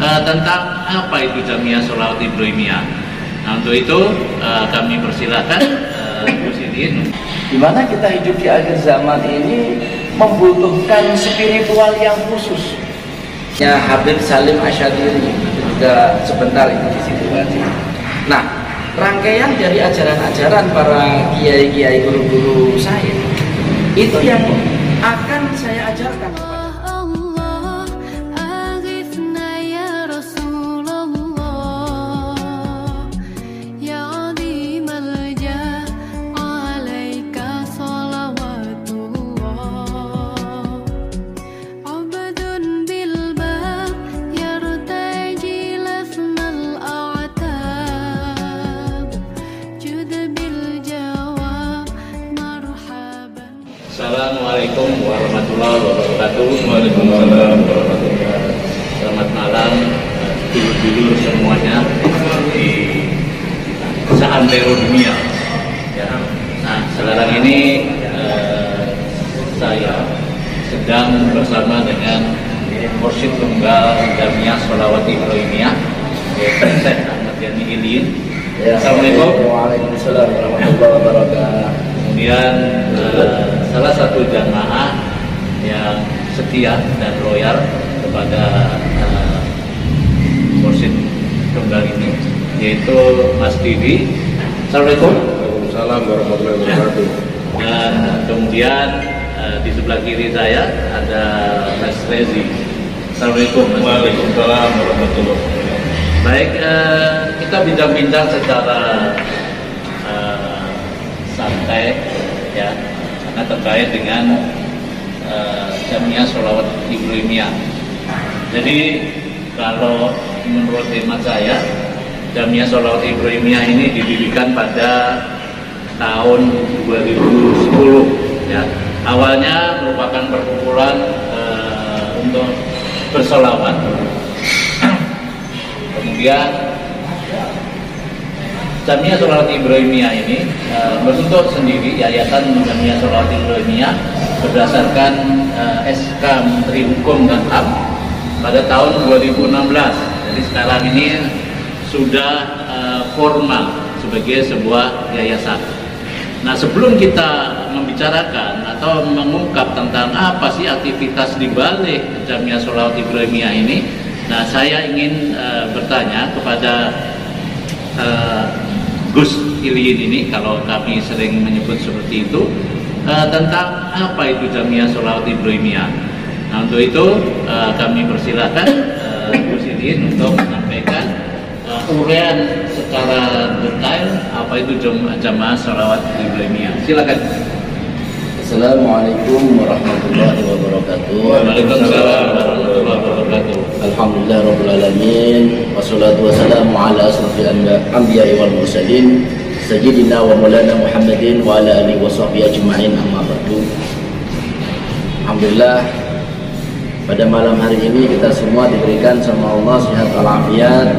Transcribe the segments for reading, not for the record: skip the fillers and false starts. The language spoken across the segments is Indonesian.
tentang apa itu Jamiah Sholawat Ibrahimiyah. Nah, untuk itu kami persilakan Gus Idin. Di mana kita hidup di akhir zaman ini membutuhkan spiritual yang khusus. Ya, Habib Salim Asyadili juga sebentar itu di situ aja. Nah, rangkaian dari ajaran-ajaran para kiai-kiai guru-guru saya itu yang akan saya ajarkan kepada Assalamualaikum warahmatullahi wabarakatuh. Waalaikumsalam warahmatullahi wabarakatuh. Selamat malam dulur-dulur semuanya di seantero dunia. Ya. Nah, sekarang ini saya sedang bersama dengan Mursyid Tunggal Jamiah Sholawat Ibrahimiyah, yaitu Syekh Ahmad Yani Ilin. Assalamualaikum. Waalaikumsalam warahmatullahi wabarakatuh. Kemudian salah satu jamaah yang setia dan loyal kepada Mursyid Tunggal ini, yaitu Mas Didi. Assalamualaikum. Waalaikumsalam warahmatullahi wabarakatuh. Dan kemudian di sebelah kiri saya ada Mas Rezi. Assalamualaikum. Waalaikumsalam warahmatullahi wabarakatuh. Baik, kita bincang-bincang secara santai ya, karena terkait dengan Jamiah Sholawat Ibrahimiyah. Jadi kalau menurut hemat saya, Jamiah Sholawat Ibrahimiyah ini didirikan pada tahun 2010 ya. Awalnya merupakan perkumpulan untuk bersolawat. Kemudian Jamiah Sholawat Ibrahimiyah ini berbentuk sendiri, Yayasan Jamiah Sholawat Ibrahimiyah, berdasarkan SK Menteri Hukum dan HAM pada tahun 2016. Jadi sekarang ini sudah formal sebagai sebuah yayasan. Nah, sebelum kita membicarakan atau mengungkap tentang apa sih aktivitas di balik Jamiah Sholawat Ibrahimiyah ini, nah saya ingin bertanya kepada Gus Iliin ini, kalau kami sering menyebut seperti itu, tentang apa itu Jamiah Sholawat Ibrahimiyah. Nah, untuk itu kami persilakan Gus Iliin untuk menyampaikan uraian secara detail apa itu Jamiah Sholawat Ibrahimiyah. Silakan. Assalamualaikum warahmatullahi wabarakatuh. Waalaikumsalam warahmatullahi wabarakatuh. Alhamdulillah rabbil alamin, wassalatu wassalamu ala asrofil anbiya'i wal mursalin sayyidina wa maulana Muhammadin wa ala alihi wa sahbihi ajma'in, amma ba'du. Alhamdulillah, pada malam hari ini kita semua diberikan sama Allah sehat walafiat,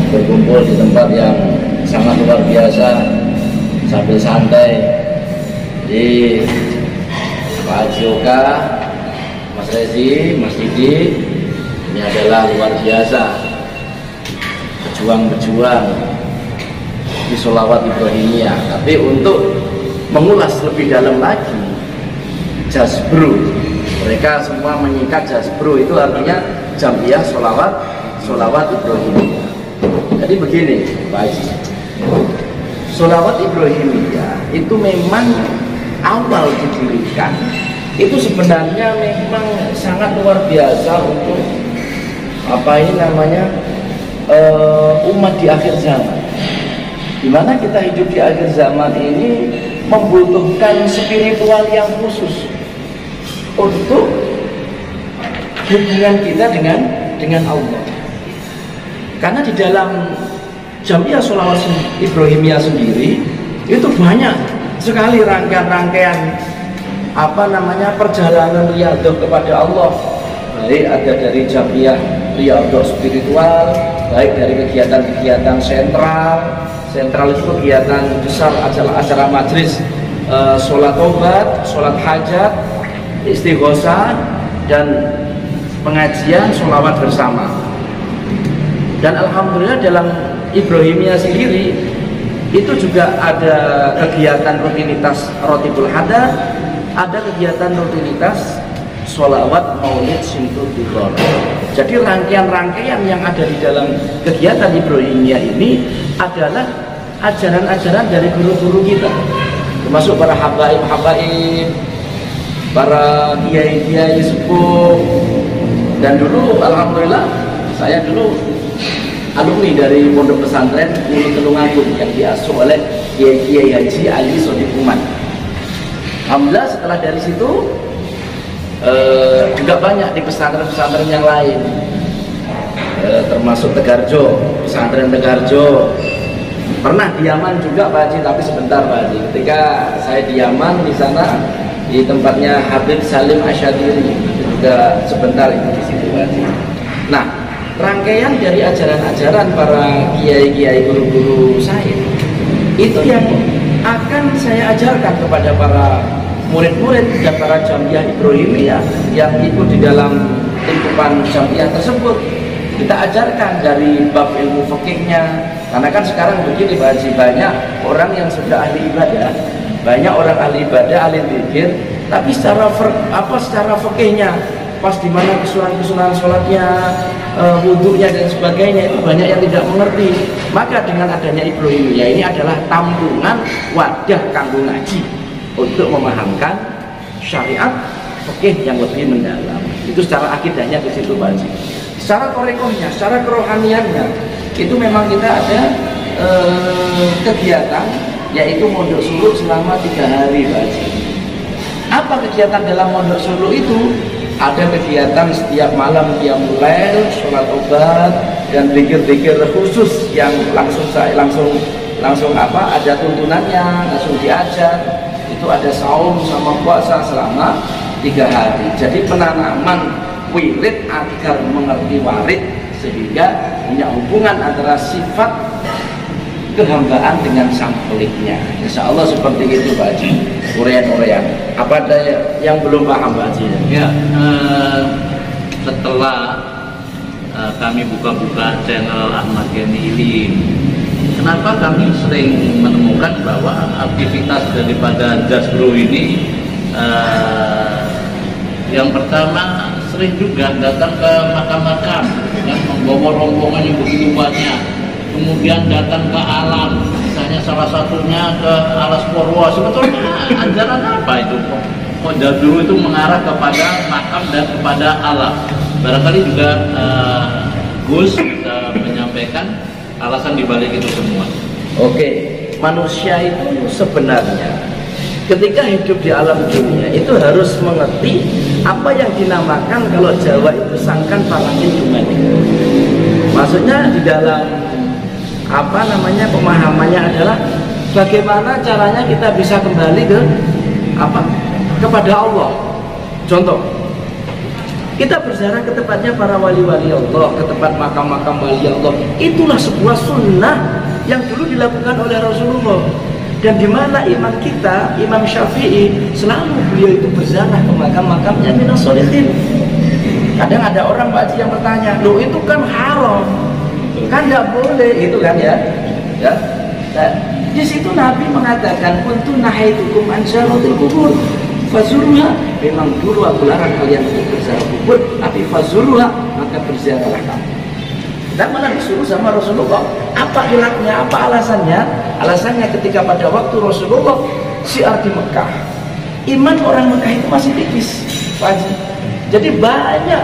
berkumpul di tempat yang sangat luar biasa sambil santai di Pak Haji, Mas Rezi, Mas Didi. Ini adalah luar biasa berjuang di Sholawat Ibrahimiyah. Tapi untuk mengulas lebih dalam lagi, Jazbro, mereka semua menyingkat Jazbro, itu artinya Jamiah Sholawat Ibrahimiyah. Jadi begini Pak Haji, Sholawat Ibrahimiyah itu memang awal didirikan itu sebenarnya memang sangat luar biasa untuk umat di akhir zaman. Dimana kita hidup di akhir zaman ini membutuhkan spiritual yang khusus untuk hubungan kita dengan Allah. Karena di dalam Jamiah Sholawat Ibrahimiyah sendiri itu banyak sekali rangkaian perjalanan riyadhah kepada Allah. Baik ada dari Jamiah riyadhah spiritual, baik dari kegiatan-kegiatan sentral itu kegiatan besar, acara majelis, sholat tobat, sholat hajat, istighosah, dan pengajian sholawat bersama. Dan alhamdulillah dalam Ibrahimiyah sendiri itu juga ada kegiatan rutinitas Rotibul Hadar, ada kegiatan rutinitas sholawat maulid Simtul Dukhor. Jadi rangkaian-rangkaian yang ada di dalam kegiatan Ibrahimiyah ini adalah ajaran-ajaran dari guru-guru kita, termasuk para habaib-habaib, para kiai-kiai sepuh. Dan dulu alhamdulillah saya dulu alumni dari pondok pesantren Ulu Telungagung yang diasuh oleh Kiai Haji Ali Sodiq Uman. Alhamdulillah setelah dari situ juga banyak di pesantren-pesantren yang lain, termasuk Tegarjo, pesantren Tegarjo. Pernah di Yaman juga Pak Haji, tapi sebentar Pak Haji. Ketika saya di Yaman di sana di tempatnya Habib Salim Asyadiri, juga sebentar itu di situ Pak Haji. Nah, rangkaian dari ajaran-ajaran para kiai-kiai guru-guru saya itu yang akan saya ajarkan kepada para murid-murid dan para jamiah Ibrahimiyah yang ikut di dalam lingkupan jamiah tersebut. Kita ajarkan dari bab ilmu fikihnya, karena kan sekarang begini Pak Haji, banyak orang yang sudah ahli ibadah, banyak orang ahli ibadah, ahli zikir, tapi secara fikihnya pas di mana kesunahan-kesunahan sholatnya, wudhunya dan sebagainya itu banyak yang tidak mengerti. Maka dengan adanya Ibrahimiyah ini adalah tampungan wadah kanggo ngaji untuk memahamkan syariat fikih yang lebih mendalam. Itu secara akidahnya ke situ Pak Haji. Secara torekohnya, secara kerohaniannya itu memang kita ada kegiatan yaitu mondok suluk selama 3 hari Pak Haji. Apa kegiatan dalam mondok suluk itu? Ada kegiatan setiap malam qiyamul lail, sholat obat, dan zikir-zikir khusus yang langsung ada tuntunannya, langsung diajar. Itu ada saum sama puasa selama 3 hari. Jadi penanaman wirid agar mengerti warid, sehingga punya hubungan antara sifat kehambaan dengan sang peliknya. Insya Allah seperti itu Pak Haji. Urean-urean. Apa ada yang belum paham Pak Haji? Ya, setelah kami buka-buka channel Ahmad Yani Ilim, kenapa kami sering menemukan bahwa aktivitas daripada Jazbro ini yang pertama sering juga datang ke makam-makam yang membawa rombongan yang begitu banyak, kemudian datang ke alam, misalnya salah satunya ke Alas Purwo. Sebetulnya ajaran apa itu? Kok Jazbro itu mengarah kepada makam dan kepada alam? Barangkali juga Gus bisa menyampaikan alasan dibalik itu semua. Oke, manusia itu sebenarnya ketika hidup di alam dunia itu harus mengerti apa yang dinamakan kalau Jawa itu sangkan palangin dumani. Maksudnya di dalam pemahamannya adalah bagaimana caranya kita bisa kembali ke kepada Allah. Contoh, kita berziarah ke tempatnya para wali-wali Allah, ke tempat makam-makam wali Allah. Itulah sebuah sunnah yang dulu dilakukan oleh Rasulullah. Dan di mana imam kita, Imam Syafi'i, selalu beliau itu berziarah ke makam-makamnya minas sholihin. Kadang ada orang Pak Haji yang bertanya, loh itu kan haram, kan nggak boleh, itu kan ya. Nah, di situ Nabi mengatakan, kuntu nahaitukum an ziyaratil kubur fazuruha. Memang dulu aku larang kalian untuk berziarah kubur, tapi fazuruha, maka berziarahlah kamu. Dan malah disuruh sama Rasulullah. Apa hilangnya? Apa alasannya? Alasannya ketika pada waktu Rasulullah syiar di Mekah, iman orang Mekah itu masih tipis, Pak Haji. Jadi banyak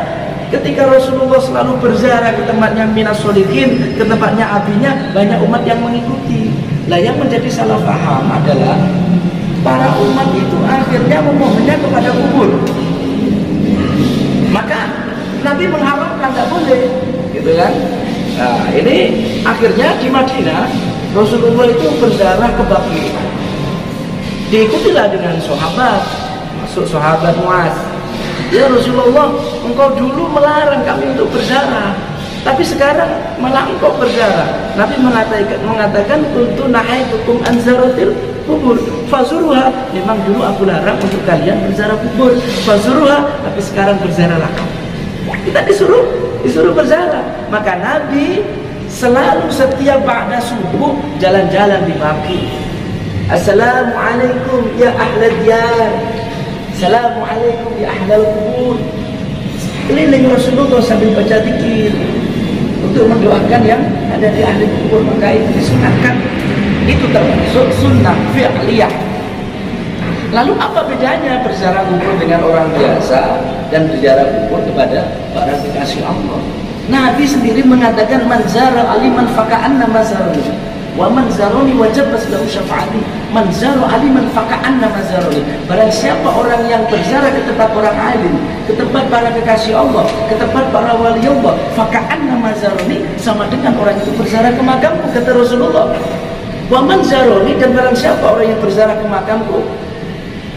ketika Rasulullah selalu berziarah ke tempatnya minas sholihin, ke tempatnya abinya, banyak umat yang mengikuti. Lah yang menjadi salah paham adalah para umat itu akhirnya memohonnya kepada kubur. Maka Nabi mengharamkan, tidak boleh, gitu kan? Nah, ini akhirnya di Madinah Rasulullah itu berziarah ke Baqi. Diikutilah dengan sahabat, masuk sahabat Muaz. Ya Rasulullah, engkau dulu melarang kami untuk berziarah, tapi sekarang malah engkau berziarah. Nabi mengatakan kuntu nahaitukum an ziyaratil kubur fazuruha. Memang dulu aku larang untuk kalian berziarah kubur, fazuruha, tapi sekarang berziarahlah kamu. Kita disuruh berziarah. Maka Nabi selalu setiap ba'da subuh jalan-jalan di Baqi. Assalamualaikum ya ahlal diyar, Assalamualaikum ya ahlal kubur. Keliling Rasulullah sambil baca zikir untuk mendoakan yang ada di ahli kubur. Maka itu disunatkan, itu termasuk sunnah fi'liyah. Lalu apa bedanya berziarah kubur dengan orang biasa dan berziarah kubur kepada para kekasih Allah? Nabi sendiri mengatakan man zara aliman faka'anna mazaruni wa man zaruni wajib lahu syafaati. Man zara aliman faka'anna mazaruni. Barang siapa orang yang berziarah ke tempat orang alim, ke tempat para kekasih Allah, ke tempat para wali Allah, faka'anna mazaruni, sama dengan orang itu berziarah ke makamku, kata Rasulullah. Wa man zaruni, dan barang siapa orang yang berziarah ke makamku,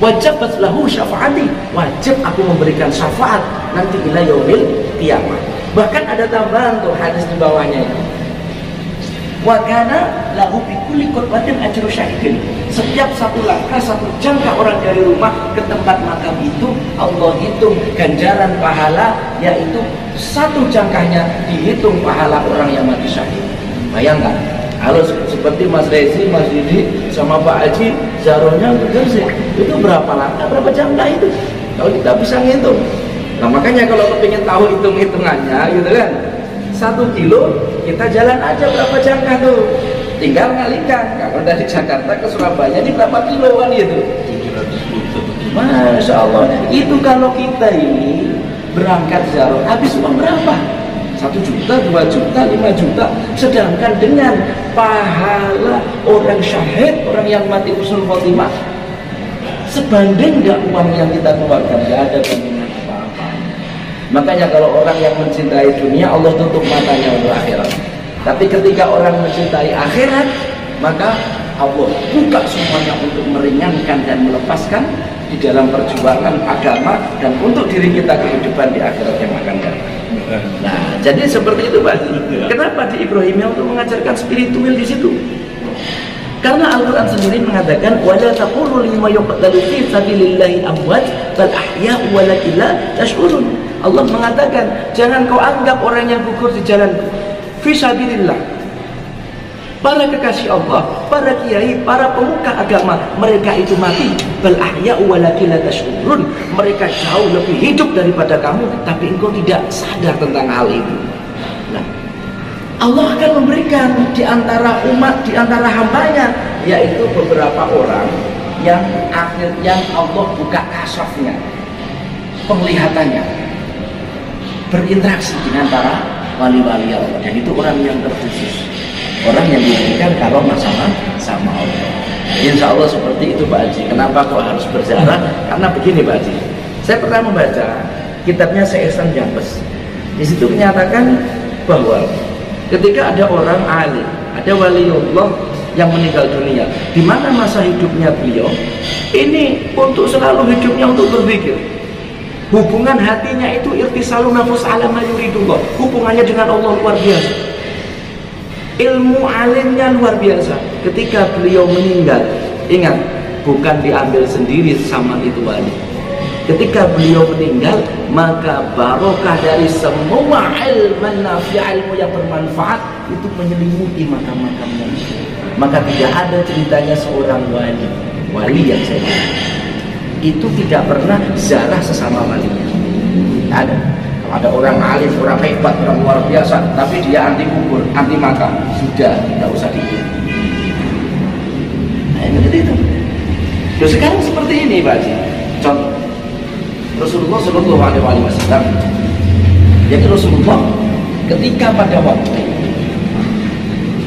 wajibat lahu syafaati, wajib aku memberikan syafaat nanti ila yaumil qiyamah. Bahkan ada tambahan tuh hadis di bawahnya itu. Wa kana lahu bi kulli qurbatin ajru syahidin. Setiap satu langkah, satu jangkah orang dari rumah ke tempat makam itu, Allah hitung ganjaran pahala, yaitu satu jangkahnya dihitung pahala orang yang mati syahid. Bayangkan, kalau seperti Mas Rezi, Mas Didi, sama Pak Haji, zarohnya itu berapa langkah, berapa jangkah itu? Kalau kita bisa ngitung. Nah makanya kalau kepingin tahu hitung-hitungannya gitu kan, 1 kilo kita jalan aja berapa jangkah tuh, tinggal ngalikan. Kalau dari Jakarta ke Surabaya ini berapa kilo kan gitu? 710. Masya Allah. Itu kalau kita ini berangkat zaroh habis uang berapa? 1 juta, 2 juta, 5 juta. Sedangkan dengan pahala orang syahid, orang yang mati husnul khotimah, sebanding nggak uang yang kita keluarkan? Nggak ada bandingan apa-apa. Makanya kalau orang yang mencintai dunia, Allah tutup matanya untuk akhirat. Tapi ketika orang mencintai akhirat, maka Allah buka semuanya untuk meringankan dan melepaskan di dalam perjuangan agama dan untuk diri kita kehidupan di akhirat yang akan datang. Nah, jadi seperti itu Pak. Kenapa di Ibrahimiyah untuk mengajarkan spiritual di situ? Karena Al-Quran sendiri mengatakan wala taqulu lima yuqtalu fi sabilillahi amwat bal ahya'u walakin la tash'urun. Allah mengatakan jangan kau anggap orang yang gugur di jalanku fi sabilillah, para kekasih Allah, para kiai, para pemuka agama, mereka itu mati, bal ahya'u walakin la tash'urun, mereka jauh lebih hidup daripada kamu, tapi engkau tidak sadar tentang hal itu. Nah, Allah akan memberikan di antara umat, di antara hambanya, yaitu beberapa orang yang akhirnya Allah buka kasafnya, penglihatannya, berinteraksi dengan para wali-wali Allah, dan itu orang yang terkhusus, orang yang diberikan karomah sama Allah. Insya Allah seperti itu Pak Haji. Kenapa kok harus berziarah? Karena begini Pak Haji, saya pernah membaca kitabnya Syekh Ihsan Jambes. Di situ menyatakan bahwa ketika ada orang alim, ada waliullah yang meninggal dunia, di mana masa hidupnya beliau ini untuk selalu hidupnya untuk berpikir. Hubungan hatinya itu irtisalu nafus ala ma yuridullah. Hubungannya dengan Allah luar biasa. Ilmu alimnya luar biasa. Ketika beliau meninggal, ingat, bukan diambil sendiri sama itu wali. Ketika beliau meninggal, maka barokah dari semua ilmu nafi, ilmu yang bermanfaat itu menyelimuti makam-makamnya. Maka tidak ada ceritanya seorang wali yang saya lihat itu tidak pernah ziarah sesama walinya. Ada. Kalau ada orang alim, orang hebat, orang luar biasa, tapi dia anti kubur, anti makam, sudah tidak usah dikit. Nah, seperti itu. Loh, sekarang seperti ini Pak Haji. Contoh, Rasulullah Shallallahu Alaihi Wasallam. Jadi Rasulullah ketika pada waktu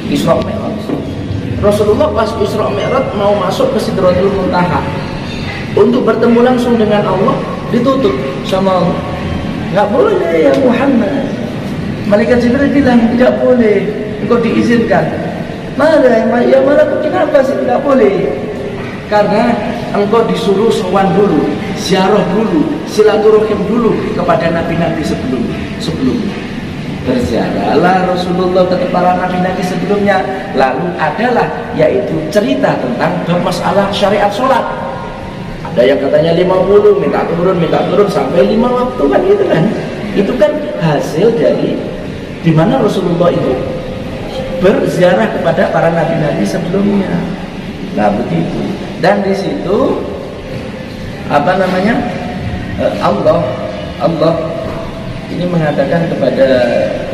Isra Mi'raj, Rasulullah pas Isra Mi'raj mau masuk ke Sidratul Muntaha untuk bertemu langsung dengan Allah, ditutup sama Allah. Nggak boleh ya Muhammad. Malaikat Jibril bilang tidak boleh, engkau diizinkan. Mana ya malaikat, kenapa sih tidak boleh? Karena engkau disuruh sowan dulu, ziarah dulu, silaturahim dulu kepada nabi-nabi sebelumnya. Berziarahlah Rasulullah ke para nabi-nabi sebelumnya. Lalu adalah yaitu cerita tentang masalah syariat sholat. Ada yang katanya 50, minta turun sampai 5 waktu kan gitu kan. Itu kan hasil dari dimana Rasulullah itu berziarah kepada para nabi-nabi sebelumnya. Nah begitu. Dan di situ apa namanya, Allah ini mengatakan kepada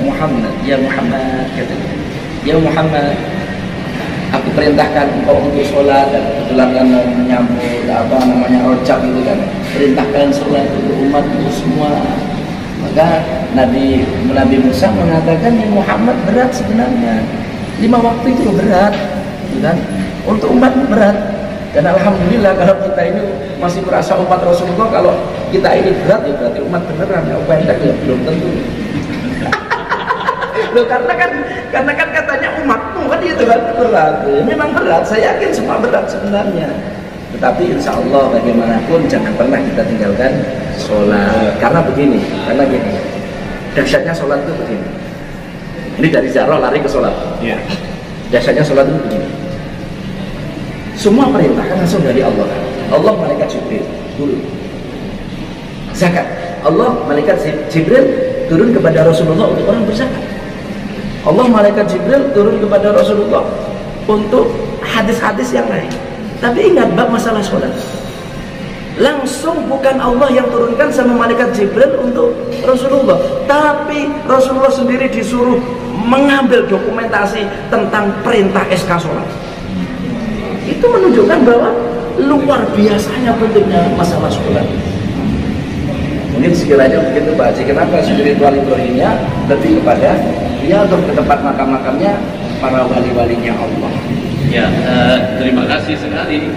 Muhammad, ya Muhammad, katanya, ya Muhammad, aku perintahkan engkau untuk sholat. Dan kebetulan kan menyambut apa namanya rojak itu kan, perintahkan sholat untuk umatku semua. Maka Nabi Musa mengatakan, ya Muhammad, berat sebenarnya 5 waktu itu berat, kan? Untuk umat berat. Dan alhamdulillah kalau kita ini masih merasa umat Rasulullah, kalau kita ini berat ya berarti umat beneran. Ya pendek ya belum tentu. Loh, karena kan katanya umatmu kan itu kan berat. Ya, memang berat, saya yakin semua berat sebenarnya. Tetapi insya Allah bagaimanapun jangan pernah kita tinggalkan sholat. Karena gini, dahsyatnya sholat itu begini. Ini dari ziarah lari ke sholat. Iya. Dahsyatnya sholat itu begini. Semua perintah kan langsung dari Allah. Allah malaikat Jibril turun. Zakat. Allah malaikat Jibril turun kepada Rasulullah untuk orang berzakat. Allah malaikat Jibril turun kepada Rasulullah untuk hadis-hadis yang lain. Tapi ingat bab masalah sholat, langsung bukan Allah yang turunkan sama malaikat Jibril untuk Rasulullah, tapi Rasulullah sendiri disuruh mengambil dokumentasi tentang perintah SK sholat. Itu menunjukkan bahwa luar biasanya pentingnya masalah sholat. Mungkin sekiranya begitu Pak Haji, kenapa spiritual Ibrahimnya lebih kepada ya untuk ke tempat makam-makamnya para wali-walinya Allah. Ya, terima kasih sekali,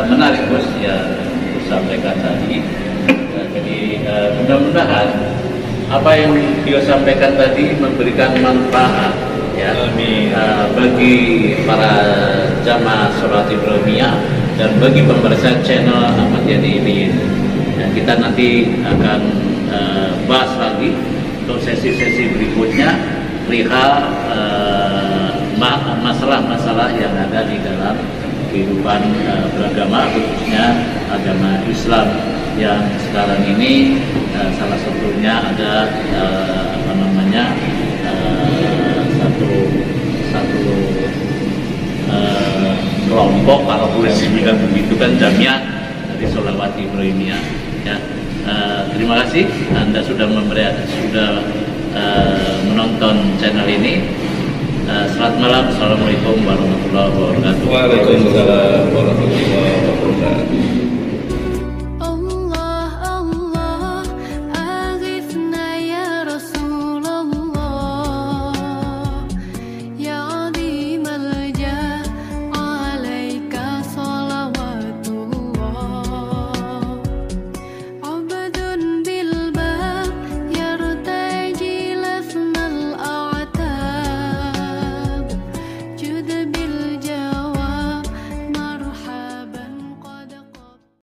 menarik Gus ya sampaikan tadi. Jadi mudah-mudahan apa yang dia sampaikan tadi memberikan manfaat ya bagi para jamaah sholat Ibrahimiyah dan bagi pemirsa channel Ahmad Yani ini. Dan kita nanti akan bahas lagi untuk sesi-sesi berikutnya perihal masalah-masalah yang ada di dalam kehidupan beragama, khususnya agama Islam yang sekarang ini salah satunya ada satu kelompok kalau boleh dibilang begitu kan Jamiah dari Sholawat Ibrahimiyah ya. Terima kasih Anda sudah menonton channel ini. Selamat malam, assalamualaikum warahmatullahi wabarakatuh. Waalaikumsalam warahmatullahi wabarakatuh.